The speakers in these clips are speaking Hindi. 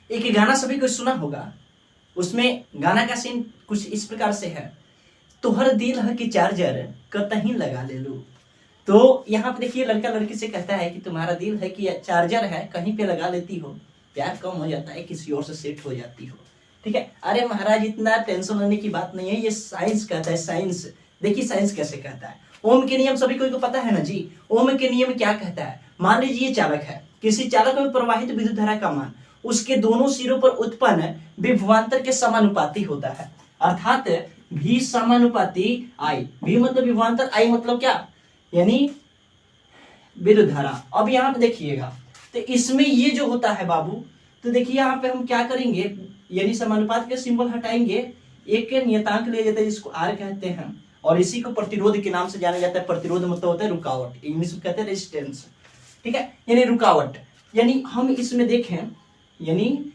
एक गाना सभी को सुना होगा, उसमें गाना का सीन कुछ इस प्रकार से है, तोहर दिल है कि चार्जर कतहीं लगा ले लू। तो यहाँ पे देखिए लड़का लड़की से कहता है कि तुम्हारा दिल है कि चार्जर है, कहीं पे लगा लेती हो, प्यार कम हो जाता है, किसी और से सेट हो जाती हो। ठीक है, अरे महाराज इतना टेंशन लेने की बात नहीं है, ये साइंस कहता है, साइंस। देखिए साइंस कैसे कहता है, ओम के नियम सभी को पता है ना जी। ओम के नियम क्या कहता है, मान लीजिए चालक है, किसी चालक में प्रवाहित विद्युत धारा का मान उसके दोनों सिरों पर उत्पन्न विभवांतर के समानुपाती होता है, अर्थात V समानुपाती I। V मतलब विभवांतर, I मतलब क्या, यानी विद्युत धारा। अब यहाँ पे देखिएगा, तो इसमें ये जो होता है बाबू, तो देखिए यहाँ पे हम क्या करेंगे, यानी समानुपात के सिंबल हटाएंगे, एक के नियतांक लिया जाता है जिसको R कहते हैं, और इसी को प्रतिरोध के नाम से जाना जाता है। प्रतिरोध मतलब होता है रुकावट, इंग्लिश में कहते हैं रेजिस्टेंस। ठीक है, यानी रुकावट। यानी हम इसमें देखें, यानी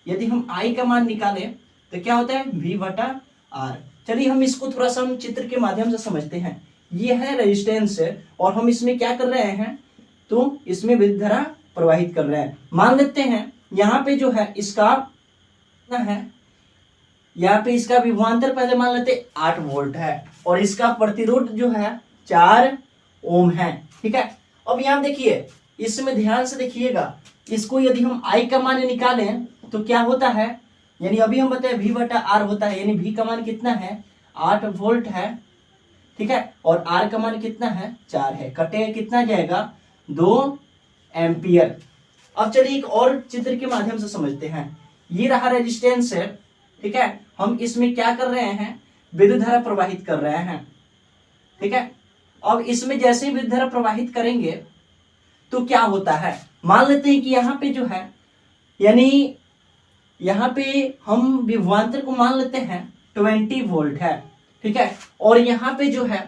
यदि हम I का मान निकालें तो क्या होता है V बटा R। चलिए हम इसको थोड़ा सा हम चित्र के माध्यम से समझते हैं। ये है रेजिस्टेंस और हम इसमें क्या कर रहे हैं, तो इसमें विद्युत धारा प्रवाहित कर रहे हैं। मान लेते हैं यहाँ पे जो है इसका है, यहाँ पे इसका विभवांतर पहले मान लेते 8 वोल्ट है और इसका प्रतिरोध जो है 4 ओम है। ठीक है, अब यहाँ देखिए, इसमें ध्यान से देखिएगा, इसको यदि हम I का मान निकालें तो क्या होता है, यानी अभी हम बताए V बटा R होता है, यानी V का मान कितना है 8 वोल्ट है। ठीक है, और R का मान कितना है 4 है, कटे कितना जाएगा 2 एम्पियर। अब चलिए एक और चित्र के माध्यम से समझते हैं। ये रहा रेजिस्टेंस है। ठीक है, हम इसमें क्या कर रहे हैं, विद्युत धारा प्रवाहित कर रहे हैं। ठीक है, अब इसमें जैसे ही विद्युत धारा प्रवाहित करेंगे तो क्या होता है, मान लेते हैं कि यहाँ पे जो है, यानी यहाँ पे हम विभवांतर को मान लेते हैं 20 वोल्ट है। ठीक है, और यहाँ पे जो है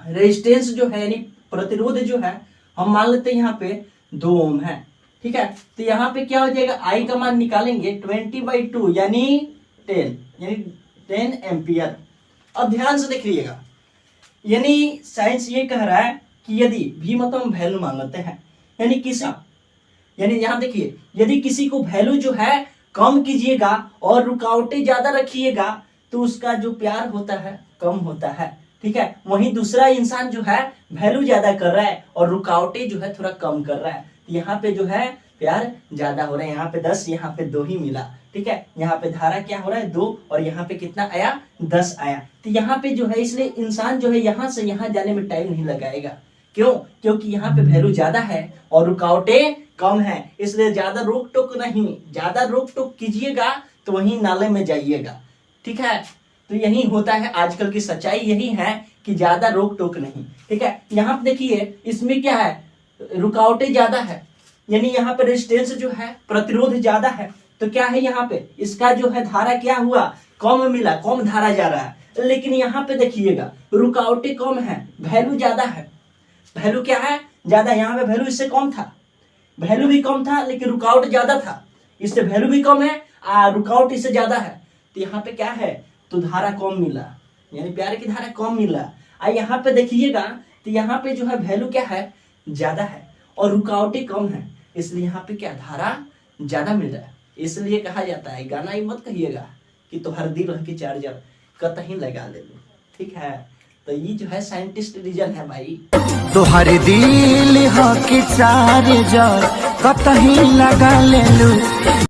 रेजिस्टेंस जो है, यानी प्रतिरोध जो है, हम मान लेते हैं यहाँ पे 2 ओम है। ठीक है, तो यहाँ पे क्या हो जाएगा, I का मान निकालेंगे 20/2 यानी 10 एम्पियर। अब ध्यान से देखिएगा, यानी साइंस ये कह रहा है कि यदि V मतलब हम वैल्यू मान लेते हैं, यानी किसी, यानी यहाँ देखिए, यदि किसी को वैल्यू जो है कम कीजिएगा और रुकावटें ज्यादा रखिएगा तो उसका जो प्यार होता है कम होता है। ठीक है, वहीं दूसरा इंसान जो है वैल्यू ज्यादा कर रहा है और रुकावटें जो है थोड़ा कम कर रहा है, यहाँ पे जो है प्यार ज्यादा हो रहा है। यहाँ पे 10, यहाँ पे 2 ही मिला। ठीक है, यहाँ पे धारा क्या हो रहा है 2 और यहाँ पे कितना आया 10 आया। तो यहाँ पे जो है, इसलिए इंसान जो है यहाँ से यहाँ जाने में टाइम नहीं लगाएगा। क्यों, क्योंकि यहाँ पे वैल्यू ज्यादा है और रुकावटें कम है, इसलिए ज्यादा रोक टोक नहीं, ज्यादा रोक टोक कीजिएगा तो वहीं नाले में जाइएगा। ठीक है, तो यही होता है, आजकल की सच्चाई यही है कि ज्यादा रोक टोक नहीं। ठीक है, यहाँ पे देखिए, इसमें क्या है, रुकावटें ज्यादा है, यानी यहाँ पे रेजिस्टेंस जो है, प्रतिरोध ज्यादा है, तो क्या है यहाँ पे इसका जो है धारा क्या हुआ, कम मिला, कम धारा जा रहा है। लेकिन यहाँ पे देखिएगा रुकावटें कम है, वैल्यू ज्यादा है। वैल्यू क्या है ज्यादा, यहाँ पे वैल्यू इससे कम था, वैल्यू भी कम था लेकिन रुकावट ज्यादा था, इससे वैल्यू भी कम है, रुकावट इससे ज्यादा है, तो यहाँ पे क्या है, तो धारा कम मिला, यानी प्यार की धारा कम मिला। यहाँ पे देखिएगा, तो यहाँ पे जो है वैल्यू क्या है ज्यादा है और रुकावटें कम है, इसलिए यहाँ पे क्या धारा ज्यादा मिल रहा है। इसलिए कहा जाता है, गाना ही मत कहिएगा कि तोहर दिल है कि चार्जर कतहीं लगा ले लो। ठीक है, तो ये जो है साइंटिस्ट रीजन है भाई। तोहर दिल है कि चार्जर कतहीं लगा ले लो।